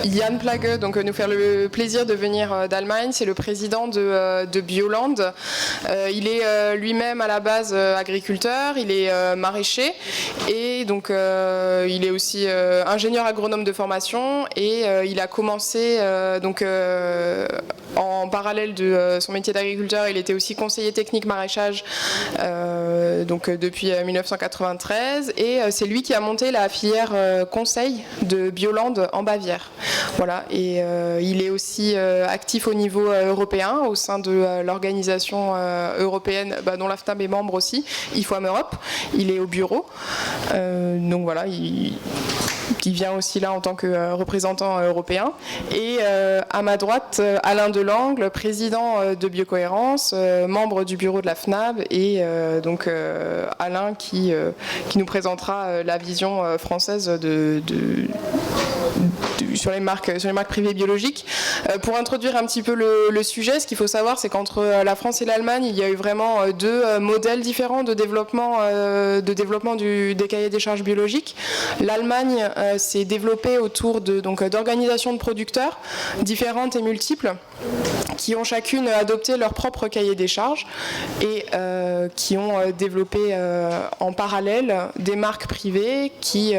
Jan Plage nous faire le plaisir de venir d'Allemagne. C'est le président de Bioland. Il est lui-même à la base agriculteur, il est maraîcher et donc il est aussi ingénieur agronome de formation et il a commencé en parallèle de son métier d'agriculteur, il était aussi conseiller technique maraîchage depuis 1993 et c'est lui qui a monté la filière conseil de Bioland en Bavière. Voilà, et il est aussi actif au niveau européen au sein de l'organisation européenne dont la FNAB est membre aussi, IFOAM Europe. Il est au bureau, donc voilà, qui vient aussi là en tant que représentant européen. Et à ma droite, Alain Delangle, président de Biocohérence, membre du bureau de la FNAB, et Alain qui nous présentera la vision française sur les marques privées biologiques. Pour introduire un petit peu le sujet, ce qu'il faut savoir, c'est qu'entre la France et l'Allemagne, il y a eu vraiment deux modèles différents de développement des cahiers des charges biologiques. L'Allemagne s'est développée autour d'organisations de producteurs différentes et multiples, qui ont chacune adopté leur propre cahier des charges et qui ont développé en parallèle des marques privées qui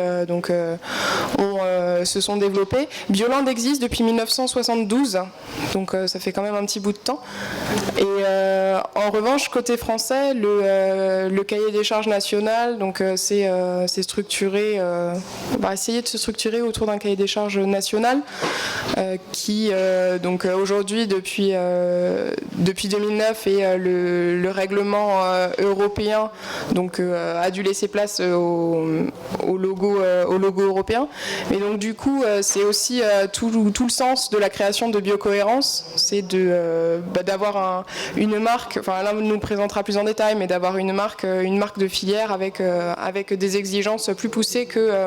se sont développées. Bioland existe depuis 1972, donc ça fait quand même un petit bout de temps. Et en revanche, côté français, le cahier des charges national, c'est structuré, on va essayer de se structurer autour d'un cahier des charges national qui aujourd'hui depuis 2009 et le règlement européen a dû laisser place au logo européen. Mais donc du coup c'est aussi tout le sens de la création de Biocohérence, c'est d'avoir une marque, enfin là on nous présentera plus en détail, mais d'avoir une marque de filière avec des exigences plus poussées que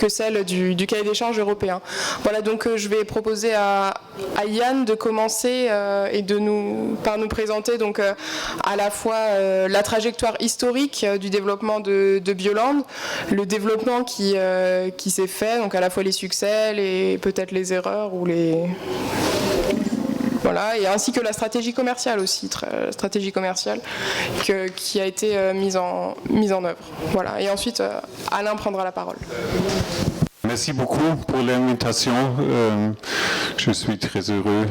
celles du cahier des charges européen. Voilà, donc je vais proposer à Yann de commencer et par nous présenter à la fois la trajectoire historique du développement de Bioland, le développement qui s'est fait, donc à la fois les succès, peut-être les erreurs ou voilà, et ainsi que la stratégie commerciale aussi, stratégie commerciale qui a été mise en œuvre. Voilà, et ensuite Alain prendra la parole. Merci beaucoup pour l'invitation. Je suis très heureux.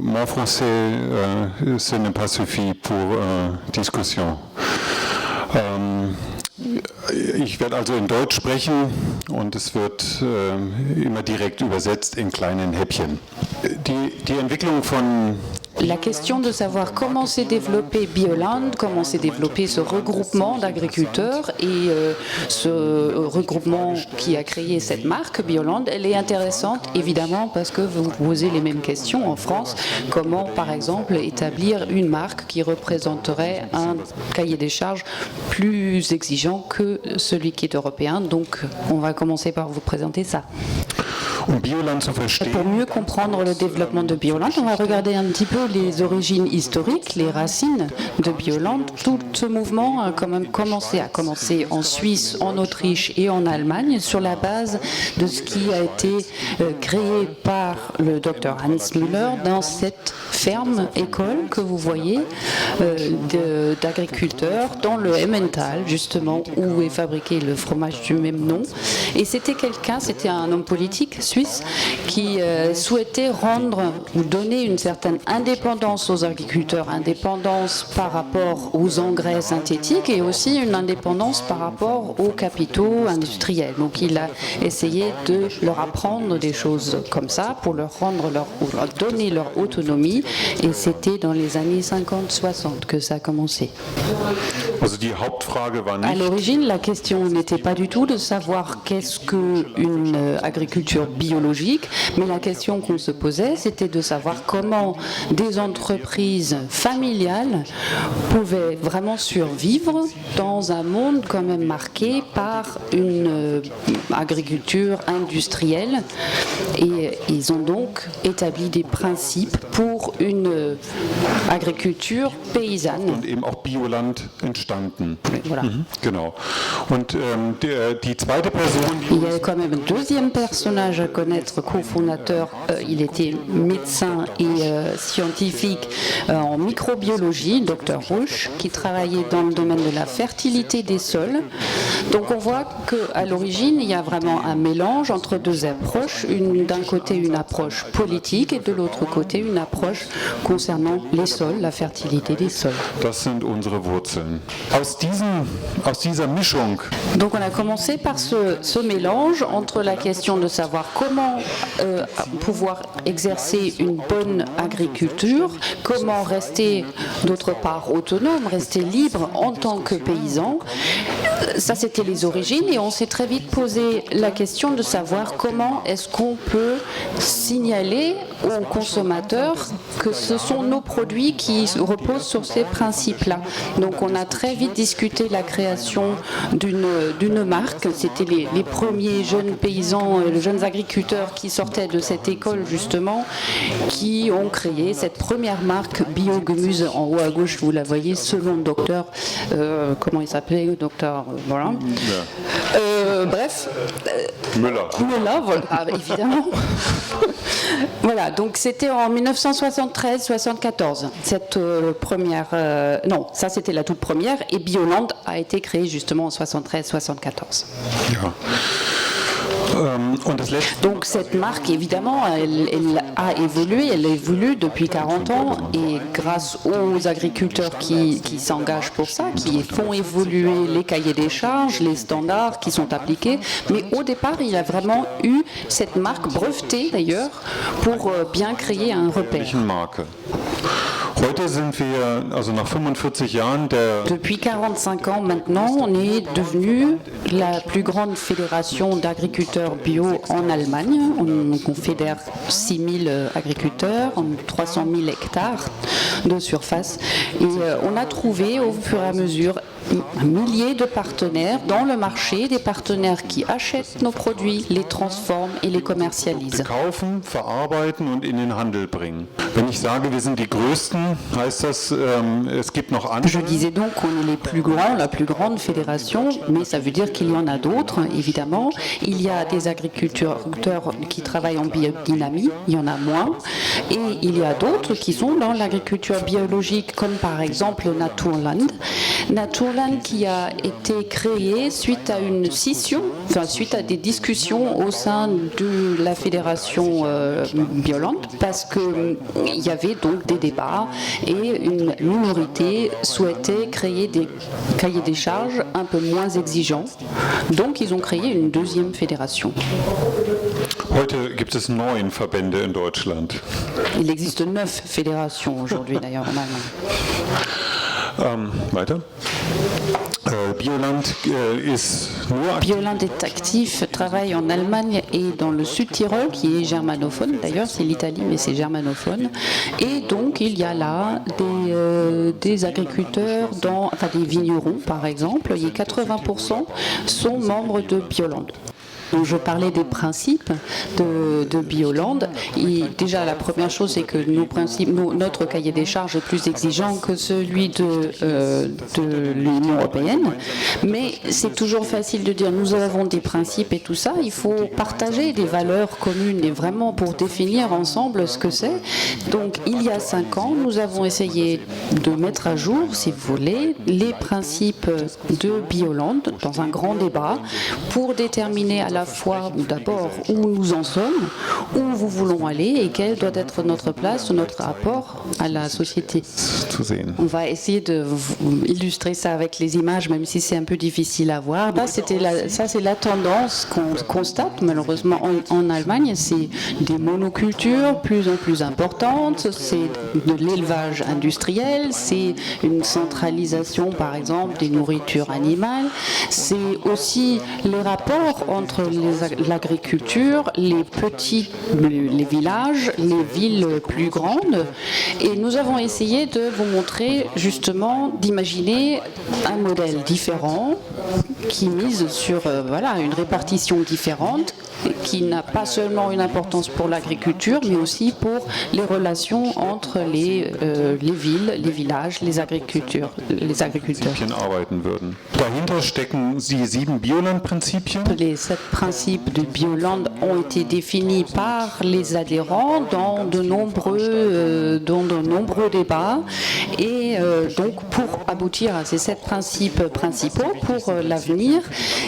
Mon français, ce n'est pas suffit pour discussion. Ich werde also in Deutsch sprechen und es wird immer direkt übersetzt in kleinen Häppchen. Die Entwicklung von La question de savoir comment s'est développé Bioland, comment s'est développé ce regroupement d'agriculteurs et ce regroupement qui a créé cette marque Bioland, elle est intéressante évidemment parce que vous posez les mêmes questions en France. Comment par exemple établir une marque qui représenterait un cahier des charges plus exigeant que celui qui est européen. Donc on va commencer par vous présenter ça. Pour mieux comprendre le développement de Bioland, on va regarder un petit peu les origines historiques, les racines de Bioland. Tout ce mouvement a quand même commencé en Suisse, en Autriche et en Allemagne sur la base de ce qui a été créé par le docteur Hans Müller dans cette ferme-école que vous voyez d'agriculteurs dans le Emmental, justement, où est fabriqué le fromage du même nom. Et c'était un homme politique suisse qui souhaitait donner une certaine indépendance aux agriculteurs, indépendance par rapport aux engrais synthétiques et aussi une indépendance par rapport aux capitaux industriels. Donc il a essayé de leur apprendre des choses comme ça pour leur donner leur autonomie et c'était dans les années 50-60 que ça a commencé. À l'origine, la question n'était pas du tout de savoir qu'est-ce qu'une agriculture biologique, mais la question qu'on se posait, c'était de savoir comment des entreprises familiales pouvaient vraiment survivre dans un monde quand même marqué par une agriculture industrielle. Et ils ont donc établi des principes pour une agriculture paysanne. Und eben auch Bioland entstanden. Voilà. Genau. Und die zweite Person, Il y a quand même un deuxième personnage à connaître, cofondateur. Il était médecin et scientifique en microbiologie, Dr Rusch, qui travaillait dans le domaine de la fertilité des sols. Donc on voit qu'à l'origine, il y a vraiment un mélange entre deux approches. D'un côté, une approche politique et de l'autre côté, une approche concernant les sols, la fertilité des sols. das sind unsere Wurzeln. Aus dieser Mischung Donc on a commencé par ce mélange entre la question de savoir comment pouvoir exercer une bonne agriculture, comment rester d'autre part autonome, rester libre en tant que paysan. Ça c'était les origines et on s'est très vite posé la question de savoir comment est-ce qu'on peut signaler aux consommateurs que ce sont nos produits qui reposent sur ces principes-là. Donc on a très vite discuté la création d'une marque. C'était les premiers jeunes paysans, les jeunes agriculteurs qui sortaient de cette école justement, qui ont créé cette première marque Biogemüse. En haut à gauche, vous la voyez, selon le docteur, comment il s'appelait, docteur, voilà. Bref. Müller. Müller, voilà, évidemment. Voilà, donc c'était en 1973-74, cette première... non, ça c'était la toute première, et Bioland a été créé justement en 73-74. Ja. Und das letzte, Donc cette marque, évidemment, elle a évolué, elle évolue depuis 40 ans, et grâce aux agriculteurs qui s'engagent pour ça, qui font évoluer les cahiers des charges, les standards qui sont appliqués, mais au départ, il y a vraiment eu cette marque brevetée d'ailleurs pour bien créer un repère. Marke. Heute sind wir, also nach 45 Jahren, Depuis 45 ans maintenant, on est devenu la plus grande fédération d'agriculteurs bio en Allemagne. On fédère 6 000 agriculteurs, 300 000 hectares de surface. Et on a trouvé au fur et à mesure un millier de partenaires dans le marché, des partenaires qui achètent nos produits, les transforment et les commercialisent. kaufen, verarbeiten und in den Handel bringen. Wenn ich sage, wir sind die Größten, heißt das, es gibt noch andere. Je disais donc qu'on est les plus grands, la plus grande fédération, mais ça veut dire qu'il y en a d'autres, évidemment. Il y a des agriculteurs qui travaillent en biodynamie, il y en a moins. Et il y a d'autres qui sont dans l'agriculture biologique, comme par exemple Naturland. Naturland qui a été créé suite à une scission, enfin suite à des discussions au sein de la fédération Bioland, parce qu'il y avait donc des débats et une minorité souhaitait créer des cahiers des charges un peu moins exigeants. Donc ils ont créé une deuxième fédération. Heute gibt es 9 Verbände in Deutschland. Il existe 9 fédérations aujourd'hui d'ailleurs en Allemagne. Weiter. Bioland ist nur Bioland est actif, travaille en Allemagne et dans le Sud-Tyrol, qui est germanophone. D'ailleurs, c'est l'Italie, mais c'est germanophone. Et donc, il y a là des agriculteurs, enfin des vignerons, par exemple. Et 80% sont membres de Bioland. Donc je parlais des principes de Bioland. Et déjà, la première chose, c'est que notre cahier des charges est plus exigeant que celui de l'Union européenne. Mais c'est toujours facile de dire nous avons des principes et tout ça. Il faut partager des valeurs communes et vraiment pour définir ensemble ce que c'est. Donc il y a 5 ans, nous avons essayé de mettre à jour, si vous voulez, les principes de Bioland dans un grand débat pour déterminer à la fois d'abord où nous en sommes, où nous voulons aller et quelle doit être notre place, notre rapport à la société. On va essayer de illustrer ça avec les images, même si c'est un peu difficile à voir. Là, ça c'est la tendance qu'on constate malheureusement en Allemagne. C'est des monocultures plus en plus importantes, c'est de l'élevage industriel, c'est une centralisation par exemple des nourritures animales, c'est aussi les rapports entre l'agriculture, les villages, les villes plus grandes. Et nous avons essayé de vous montrer justement, d'imaginer un modèle différent qui mise sur une répartition différente, qui n'a pas seulement une importance pour l'agriculture, mais aussi pour les relations entre les villes, les villages, les agriculteurs. Dahinter stecken die 7 Bioland-Prinzipien. Les 7 principes de Bioland ont été définis par les adhérents dans de nombreux débats. Et donc, pour aboutir à ces 7 principes principaux pour l'avenir.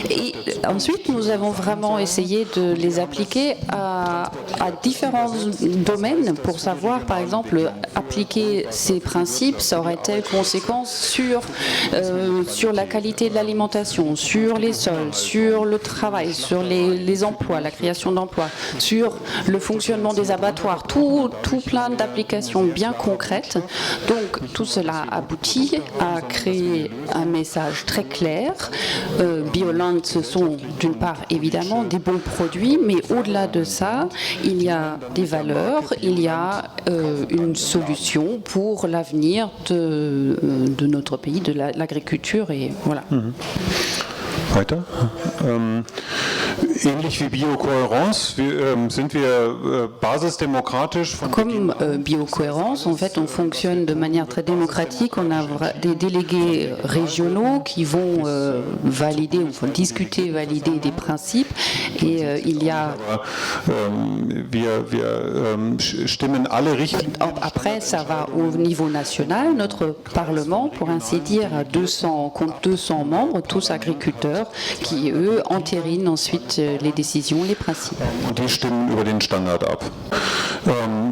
Et ensuite, nous avons vraiment essayé de les appliquer à différents domaines pour savoir, par exemple, appliquer ces principes, ça aurait telle conséquence sur la qualité de l'alimentation, sur les sols, sur le travail, sur les emplois, la création d'emplois, sur le fonctionnement des abattoirs, tout plein d'applications bien concrètes. Donc tout cela aboutit à créer un message très clair. Bioland, ce sont d'une part évidemment des bons produits, mais au-delà de ça, il y a des valeurs, il y a une solution pour l'avenir de notre pays, de l'agriculture, et voilà. Weiter. Ähnlich wie Biokohärenz sind wir basisdemokratisch. Comme Biocohérence, en fait, on fonctionne de manière très démocratique. On a des délégués régionaux qui vont valider, ou discuter, valider des principes. Et il y a... stimmen alle Richtlinien. Après, ça va au niveau national. Notre Parlement, pour ainsi dire, compte 200 membres, tous agriculteurs, qui, eux, entérinent ensuite les décisions, les principes. Die stimmen über den Standard ab.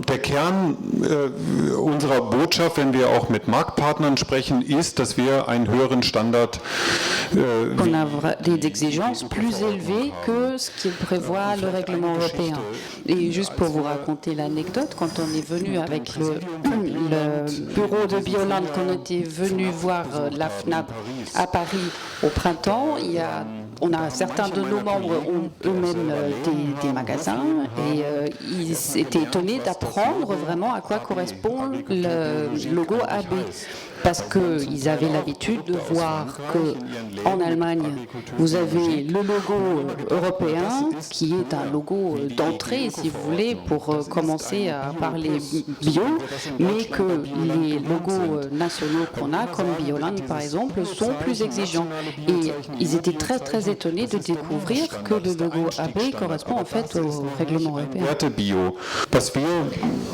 Der Kern unserer Botschaft, wenn wir auch mit Marktpartnern sprechen, ist, dass wir einen höheren Standard. On a des exigences plus élevées que ce qu'il prévoit le règlement européen. Et juste pour vous raconter l'anecdote, quand on est venu avec le bureau de Bioland, qu'on était venu voir la FNAP à Paris au printemps, on a certains de nos membres ont eux-mêmes des magasins, et ils étaient étonnés d'apprendre vraiment à quoi correspond le logo AB. Parce qu'ils avaient l'habitude de voir qu'en Allemagne, vous avez le logo européen, qui est un logo d'entrée, si vous voulez, pour commencer à parler bio, mais que les logos nationaux qu'on a, comme Bioland par exemple, sont plus exigeants. Et ils étaient très très étonnés de découvrir que le logo AB correspond en fait au règlement européen.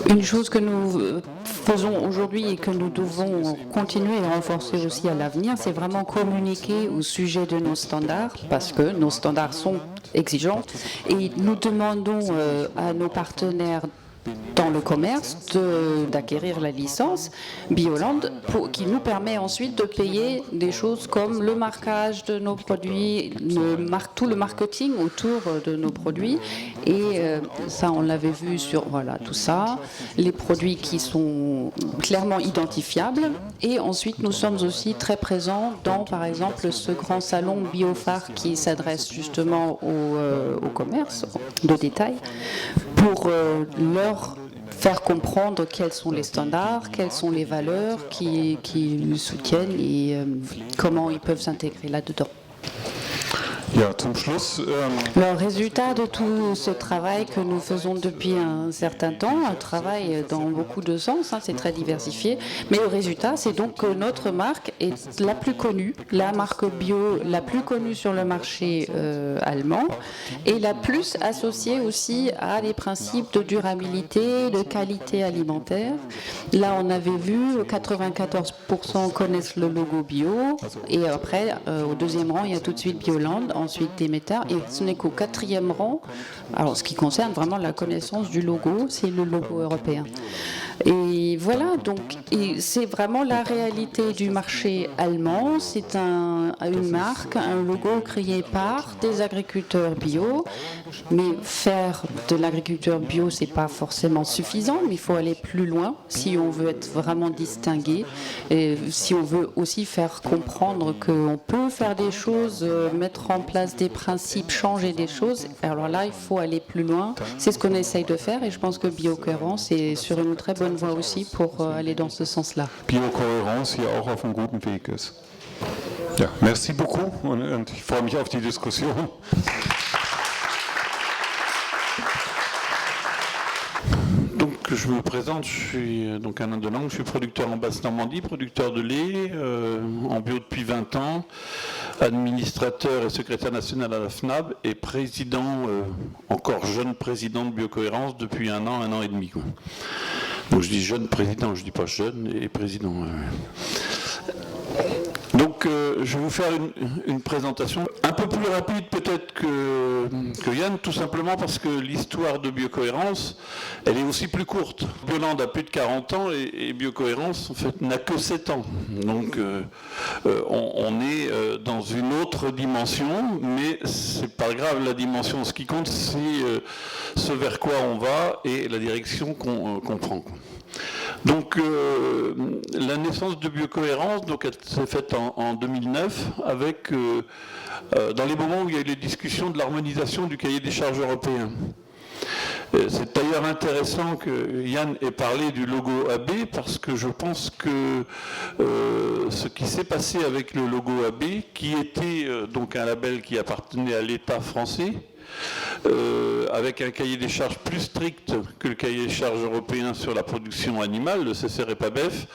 Une chose que nous faisons aujourd'hui et que nous devons continuer et renforcer aussi à l'avenir, c'est vraiment communiquer au sujet de nos standards, parce que nos standards sont exigeants, et nous demandons à nos partenaires dans le commerce d'acquérir la licence Bioland, qui nous permet ensuite de payer des choses comme le marquage de nos produits, tout le marketing autour de nos produits. Et ça, on l'avait vu sur tout ça, les produits qui sont clairement identifiables. Et ensuite, nous sommes aussi très présents dans, par exemple, ce grand salon Biophare qui s'adresse justement au commerce de détail pour leur faire comprendre quels sont les standards, quelles sont les valeurs qui nous soutiennent et comment ils peuvent s'intégrer là-dedans. Ja, zum Schluss, Le résultat de tout ce travail que nous faisons depuis un certain temps, un travail dans beaucoup de sens, c'est très diversifié, mais le résultat, c'est donc que notre marque est la plus connue, la marque bio la plus connue sur le marché allemand, et la plus associée aussi à des principes de durabilité, de qualité alimentaire. Là, on avait vu, 94% connaissent le logo bio, et après, au deuxième rang, il y a tout de suite Bioland, ensuite Demeter, et ce n'est qu'au quatrième rang, alors ce qui concerne vraiment la connaissance du logo, c'est le logo européen. Et voilà, donc c'est vraiment la réalité du marché allemand. C'est une marque, un logo créé par des agriculteurs bio. Mais faire de l'agriculture bio, c'est pas forcément suffisant, mais il faut aller plus loin si on veut être vraiment distingué. Et si on veut aussi faire comprendre qu'on peut faire des choses, mettre en place des principes, changer des choses. Alors là, il faut aller plus loin. C'est ce qu'on essaye de faire et je pense que Biocohérence est sur une très bonne voie aussi pour aller dans ce sens-là. Biocohérence hier auch auf einem guten Weg ist. Ja, merci beaucoup und ich freue mich auf die Diskussion. Donc je me présente, je suis donc Alain Delangue, je suis producteur en Basse-Normandie, producteur de lait, en bio depuis 20 ans, administrateur et secrétaire national à la FNAB et président, encore jeune président de Biocohérence depuis un an et demi. Quoi. Donc je dis jeune président, je ne dis pas jeune et président. Donc je vais vous faire une présentation un peu plus rapide peut-être que Yann, tout simplement parce que l'histoire de Biocohérence, elle est aussi plus courte. Bioland a plus de 40 ans et Biocohérence en fait n'a que 7 ans. Donc on est dans une autre dimension, mais c'est pas grave la dimension. Ce qui compte, c'est ce vers quoi on va et la direction qu'on prend. Donc la naissance de Biocohérence, donc elle s'est faite en 2009 avec dans les moments où il y a eu les discussions de l'harmonisation du cahier des charges européen. C'est d'ailleurs intéressant que Yann ait parlé du logo AB parce que je pense que ce qui s'est passé avec le logo AB, qui était donc un label qui appartenait à l'État français, avec un cahier des charges plus strict que le cahier des charges européen sur la production animale, le CCREPABEF,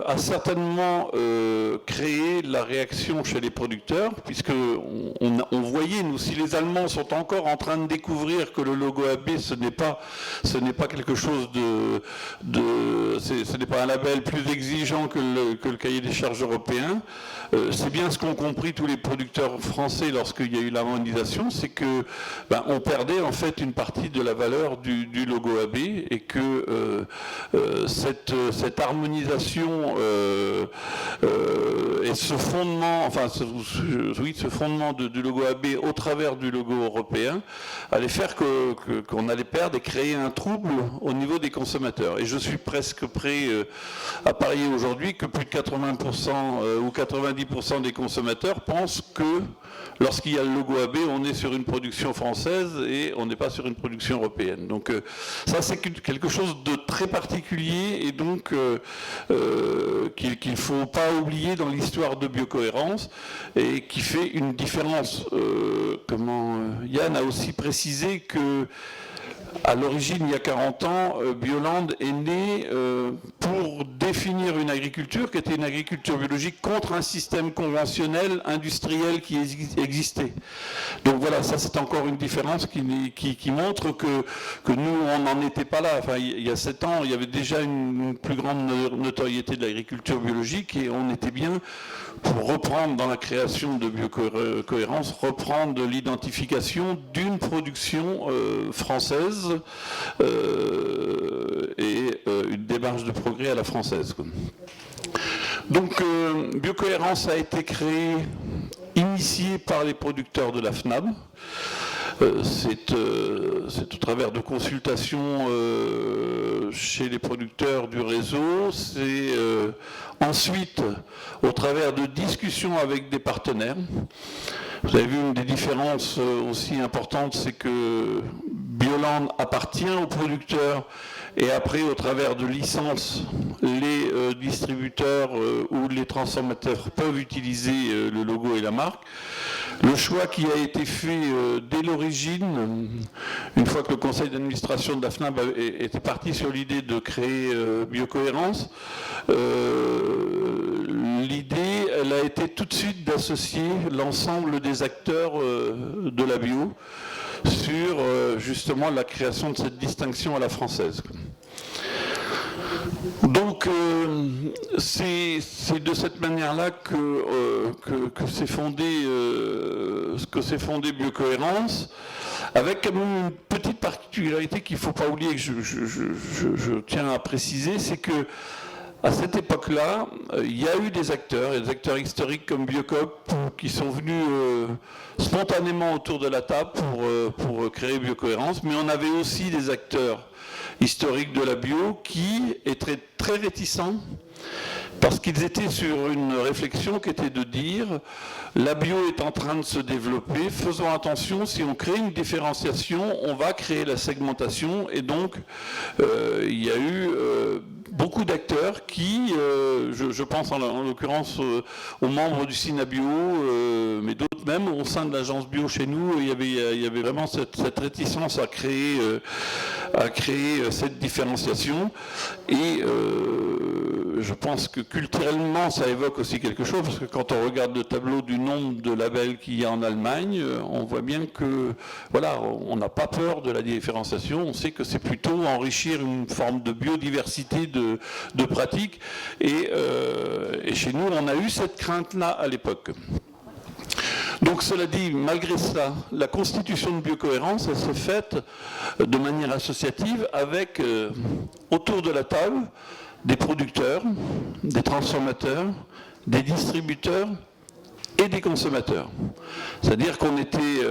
a certainement créé la réaction chez les producteurs, puisqu'on voyait, nous, si les Allemands sont encore en train de découvrir que le logo AB, ce n'est pas quelque chose ce n'est pas un label plus exigeant que le cahier des charges européen, c'est bien ce qu'ont compris tous les producteurs français lorsqu'il y a eu l'harmonisation, c'est que on perdait en fait une partie de la valeur du logo AB et que cette harmonisation et ce fondement, ce fondement du logo AB au travers du logo européen allait faire qu'on allait perdre et créer un trouble au niveau des consommateurs. Et je suis presque prêt à parier aujourd'hui que plus de 80% ou 90% des consommateurs pensent que lorsqu'il y a le logo AB, on est sur une production française et on n'est pas sur une production européenne. Donc ça, c'est quelque chose de très particulier et donc qu'il ne faut pas oublier dans l'histoire de Biocohérence et qui fait une différence. Yann a aussi précisé que à l'origine, il y a 40 ans, Bioland est né pour définir une agriculture qui était une agriculture biologique contre un système conventionnel, industriel qui existait. Donc voilà, ça c'est encore une différence qui montre que nous, on n'en était pas là. Enfin, il y a 7 ans, il y avait déjà une plus grande notoriété de l'agriculture biologique et on était bien pour reprendre dans la création de Biocohérence, reprendre l'identification d'une production française et une démarche de progrès à la française. Donc Biocohérence a été créée, initiée par les producteurs de la FNAB. C'est au travers de consultations chez les producteurs du réseau, c'est ensuite au travers de discussions avec des partenaires. Vous avez vu une des différences aussi importantes, c'est que Bioland appartient aux producteurs et après, au travers de licences, les distributeurs ou les transformateurs peuvent utiliser le logo et la marque. Le choix qui a été fait dès l'origine, une fois que le conseil d'administration de la FNAB était parti sur l'idée de créer Biocohérence, l'idée, elle a été tout de suite d'associer l'ensemble des acteurs de la bio sur justement la création de cette distinction à la française. Donc c'est de cette manière-là que s'est fondé Biocohérence, avec quand même une petite particularité qu'il ne faut pas oublier, que je tiens à préciser, c'est que à cette époque-là, il y a eu des acteurs historiques comme Biocoop qui sont venus spontanément autour de la table pour créer Biocohérence, mais on avait aussi des acteurs historiques de la bio qui étaient très réticents parce qu'ils étaient sur une réflexion qui était de dire la bio est en train de se développer, faisons attention, si on crée une différenciation, on va créer la segmentation, et donc il y a eu beaucoup d'acteurs qui, je pense en l'occurrence aux membres du Synabio, mais d'autres même au sein de l'agence bio chez nous, il y avait vraiment cette réticence à créer cette différenciation, et je pense que culturellement ça évoque aussi quelque chose, parce que quand on regarde le tableau du nombre de labels qu'il y a en Allemagne, on voit bien que voilà, on n'a pas peur de la différenciation, on sait que c'est plutôt enrichir une forme de biodiversité de pratiques, et chez nous on a eu cette crainte-là à l'époque. Donc cela dit, malgré ça, la constitution de Biocohérence, elle s'est faite de manière associative avec, autour de la table, des producteurs, des transformateurs, des distributeurs et des consommateurs. C'est-à-dire qu'on était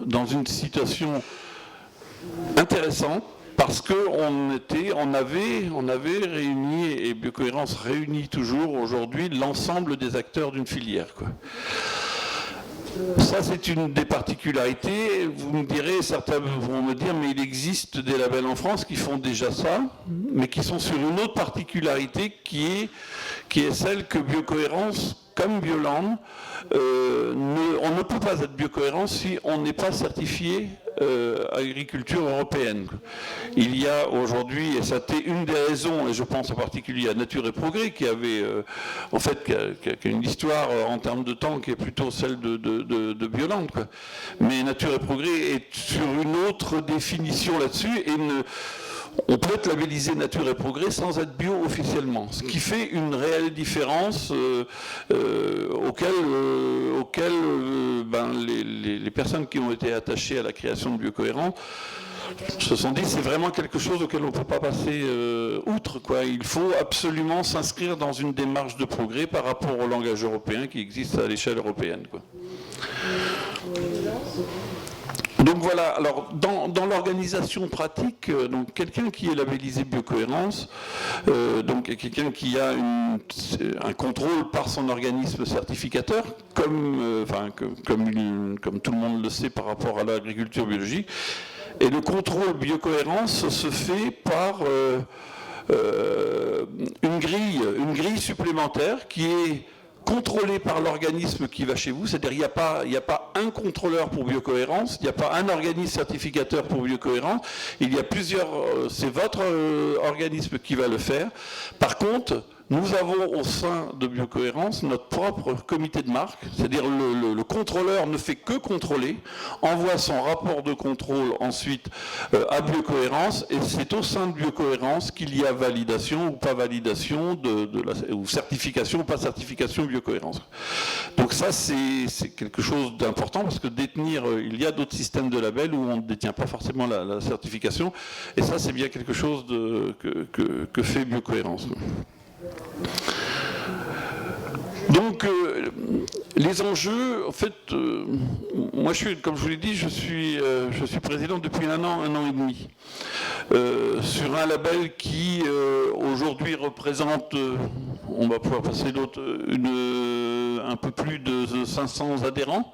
dans une situation intéressante parce qu'on avait réuni, et Biocohérence réunit toujours aujourd'hui l'ensemble des acteurs d'une filière, quoi. Ça, c'est une des particularités. Vous me direz, certains vont me dire, mais il existe des labels en France qui font déjà ça, mais qui sont sur une autre particularité qui est celle que Biocohérence, comme Bioland, on ne peut pas être Biocohérence si on n'est pas certifié agriculture européenne. Il y a aujourd'hui, et ça a été une des raisons, et je pense en particulier à Nature et Progrès, qui avait en fait qui a une histoire en termes de temps qui est plutôt celle de Bioland, quoi. Mais Nature et Progrès est sur une autre définition là-dessus, et on peut être labellisé Nature et Progrès sans être bio officiellement, ce qui fait une réelle différence auquel les personnes qui ont été attachées à la création de Biocohérence se sont dit c'est vraiment quelque chose auquel on ne peut pas passer outre, quoi. Il faut absolument s'inscrire dans une démarche de progrès par rapport au langage européen qui existe à l'échelle européenne, quoi. Donc voilà, alors dans l'organisation pratique, donc quelqu'un qui est labellisé Biocohérence, donc quelqu'un qui a un contrôle par son organisme certificateur, comme tout le monde le sait par rapport à l'agriculture biologique, et le contrôle Biocohérence se fait par une grille supplémentaire qui est contrôlé par l'organisme qui va chez vous, c'est-à-dire il n'y a pas un contrôleur pour Biocohérence, il n'y a pas un organisme certificateur pour Biocohérence, il y a plusieurs, c'est votre organisme qui va le faire. Par contre, nous avons au sein de Biocohérence notre propre comité de marque, c'est-à-dire le contrôleur ne fait que contrôler, envoie son rapport de contrôle ensuite à Biocohérence, et c'est au sein de Biocohérence qu'il y a validation ou pas validation, ou certification ou pas certification Biocohérence. Donc ça c'est quelque chose d'important, parce que détenir, il y a d'autres systèmes de labels où on ne détient pas forcément la certification, et ça c'est bien quelque chose que fait Biocohérence. Donc les enjeux, en fait, moi comme je vous l'ai dit, je suis président depuis un an et demi, sur un label qui aujourd'hui représente, on va pouvoir passer d'autres, un peu plus de 500 adhérents.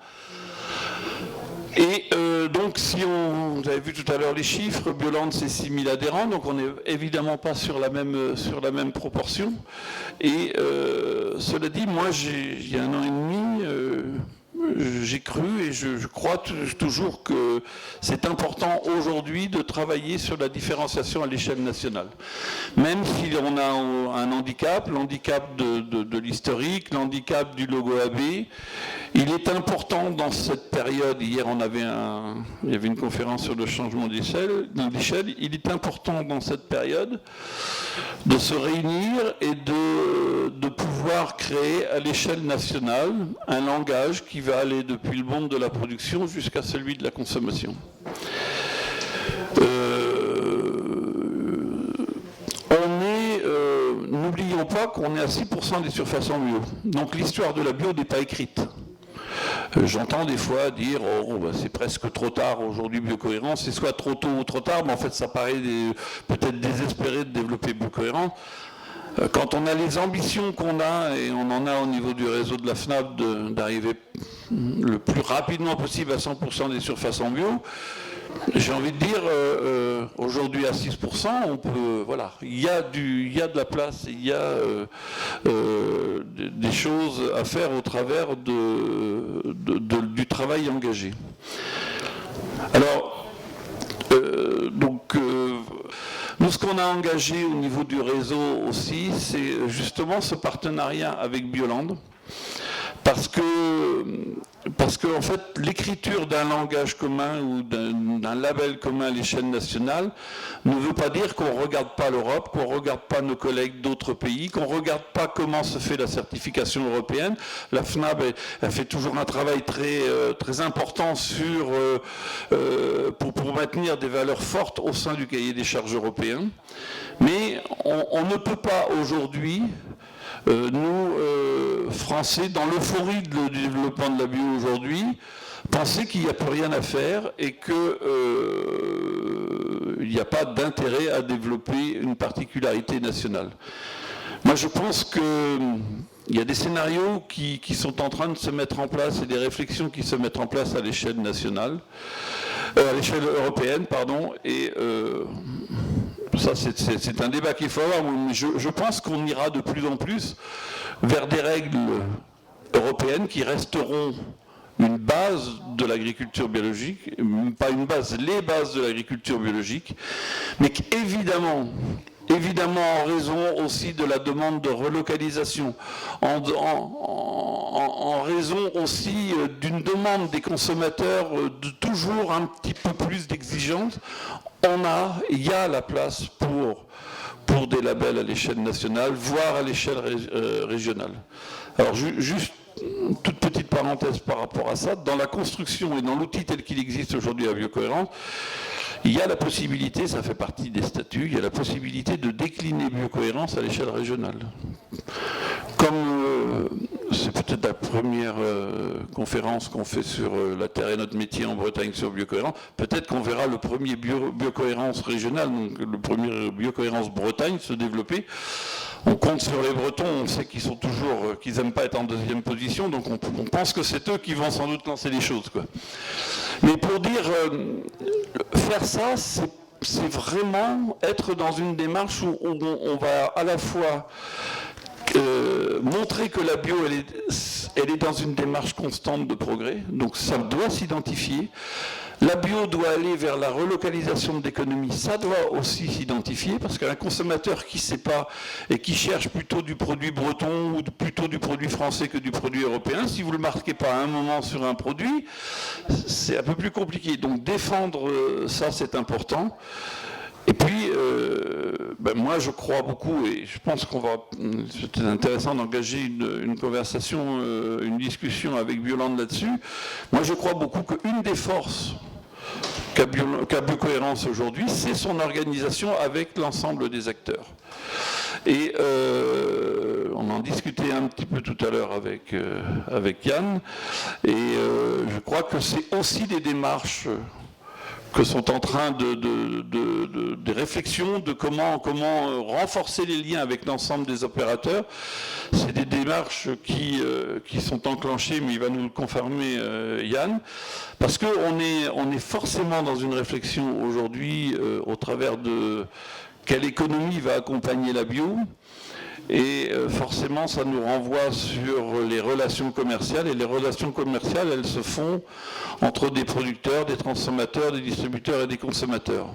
Et donc, vous avez vu tout à l'heure les chiffres, Bioland c'est 6000 adhérents, donc on n'est évidemment pas sur la même proportion. Et cela dit, moi, il y a un an et demi, j'ai cru et je crois toujours que c'est important aujourd'hui de travailler sur la différenciation à l'échelle nationale. Même si on a un handicap, l'handicap de l'historique, l'handicap du logo AB, il est important dans cette période, hier il y avait une conférence sur le changement d'échelle, il est important dans cette période de se réunir et vouloir créer à l'échelle nationale un langage qui va aller depuis le monde de la production jusqu'à celui de la consommation. N'oublions pas qu'on est à 6% des surfaces en bio. Donc l'histoire de la bio n'est pas écrite. J'entends des fois dire c'est presque trop tard aujourd'hui biocohérence, c'est soit trop tôt ou trop tard, mais en fait ça paraît peut-être désespéré de développer biocohérence. Quand on a les ambitions qu'on a, et on en a au niveau du réseau de la FNAP, d'arriver le plus rapidement possible à 100% des surfaces en bio, j'ai envie de dire, aujourd'hui à 6%, on peut, voilà, il y a de la place, il y a des choses à faire au travers du travail engagé. Alors, nous, ce qu'on a engagé au niveau du réseau aussi, c'est justement ce partenariat avec Bioland. Parce que en fait, l'écriture d'un langage commun ou d'un label commun à l'échelle nationale ne veut pas dire qu'on ne regarde pas l'Europe, qu'on ne regarde pas nos collègues d'autres pays, qu'on ne regarde pas comment se fait la certification européenne. La FNAP, elle fait toujours un travail très important pour maintenir des valeurs fortes au sein du cahier des charges européen. Mais on ne peut pas aujourd'hui, nous, Français, dans l'euphorie du développement de la bio aujourd'hui, penser qu'il n'y a plus rien à faire et qu'il n'y a pas d'intérêt à développer une particularité nationale. Moi, je pense qu'il y a des scénarios qui sont en train de se mettre en place et des réflexions qui se mettent en place à l'échelle nationale, à l'échelle européenne, pardon, et ça, c'est un débat qu'il faut avoir, mais je pense qu'on ira de plus en plus vers des règles européennes qui resteront une base de l'agriculture biologique, pas une base, les bases de l'agriculture biologique, mais qu'évidemment, en raison aussi de la demande de relocalisation, en raison aussi d'une demande des consommateurs de toujours un petit peu plus d'exigence, il y a la place pour des labels à l'échelle nationale, voire à l'échelle régionale. Alors juste une toute petite parenthèse par rapport à ça, dans la construction et dans l'outil tel qu'il existe aujourd'hui à Biocohérence, il y a la possibilité, ça fait partie des statuts, il y a la possibilité de décliner Biocohérence à l'échelle régionale. Comme c'est peut-être la première conférence qu'on fait sur la terre et notre métier en Bretagne sur Biocohérence, peut-être qu'on verra le premier Biocohérence régional, donc le premier Biocohérence Bretagne se développer. On compte sur les Bretons, on sait qu'ils n'aiment pas être en deuxième position, donc on pense que c'est eux qui vont sans doute lancer les choses, quoi. Mais pour dire, faire ça, c'est vraiment être dans une démarche où on va à la fois montrer que la bio, elle est dans une démarche constante de progrès, donc ça doit s'identifier. La bio doit aller vers la relocalisation de l'économie, ça doit aussi s'identifier, parce qu'un consommateur qui ne sait pas et qui cherche plutôt du produit breton ou plutôt du produit français que du produit européen, si vous ne le marquez pas à un moment sur un produit, c'est un peu plus compliqué. Donc défendre ça, c'est important. Et puis, moi je crois beaucoup, et je pense c'est intéressant d'engager une conversation, une discussion avec Bioland là-dessus. Moi je crois beaucoup qu'une des forces qu'a Biocohérence aujourd'hui, c'est son organisation avec l'ensemble des acteurs. Et on en discutait un petit peu tout à l'heure avec Yann, et je crois que c'est aussi des démarches que sont en train des réflexions de comment renforcer les liens avec l'ensemble des opérateurs. C'est des démarches qui sont enclenchées, mais il va nous le confirmer Yann, parce qu'on est forcément dans une réflexion aujourd'hui au travers de quelle économie va accompagner la bio. Et forcément, ça nous renvoie sur les relations commerciales. Et les relations commerciales, elles se font entre des producteurs, des transformateurs, des distributeurs et des consommateurs.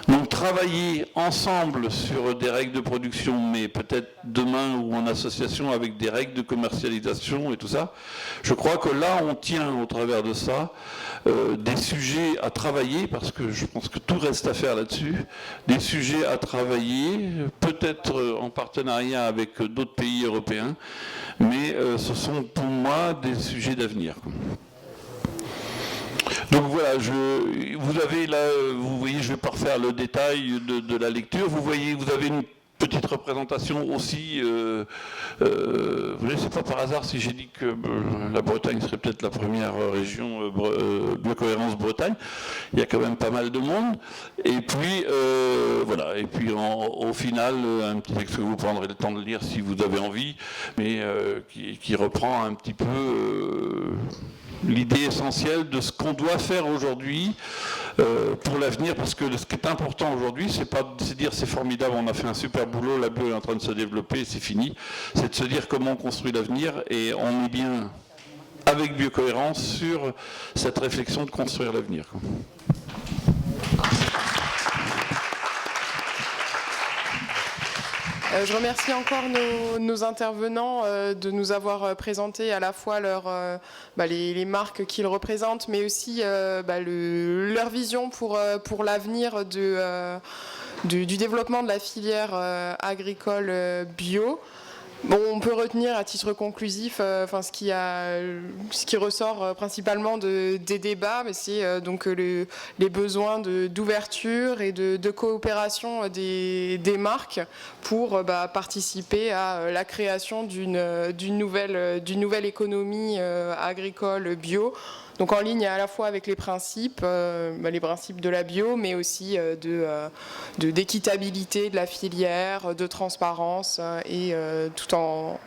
Donc travailler ensemble sur des règles de production, mais peut-être demain ou en association avec des règles de commercialisation et tout ça, je crois que là on tient au travers de ça des sujets à travailler, parce que je pense que tout reste à faire là-dessus, des sujets à travailler, peut-être en partenariat avec d'autres pays européens, mais ce sont pour moi des sujets d'avenir. Donc voilà, vous avez là, vous voyez, je ne vais pas refaire le détail de la lecture, vous voyez, vous avez une petite représentation aussi, c'est pas par hasard si j'ai dit que la Bretagne serait peut-être la première région Biocohérence Bretagne, il y a quand même pas mal de monde, et puis voilà, et puis au final, un petit texte que vous prendrez le temps de lire si vous avez envie, mais qui reprend un petit peu l'idée essentielle de ce qu'on doit faire aujourd'hui pour l'avenir, parce que ce qui est important aujourd'hui, c'est pas de se dire c'est formidable, on a fait un super boulot, la bio est en train de se développer, c'est fini, c'est de se dire comment on construit l'avenir, et on est bien avec Biocohérence sur cette réflexion de construire l'avenir. Je remercie encore nos intervenants de nous avoir présenté à la fois les marques qu'ils représentent, mais aussi leur vision pour l'avenir du développement de la filière agricole bio. Bon, on peut retenir à titre conclusif ce qui ressort principalement des débats, mais c'est donc les besoins d'ouverture et de coopération des marques pour participer à la création d'une nouvelle économie agricole bio. Donc en ligne à la fois avec les principes de la bio, mais aussi d'équitabilité de la filière, de transparence, et tout en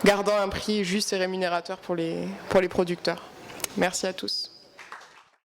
gardant un prix juste et rémunérateur pour les producteurs. Merci à tous.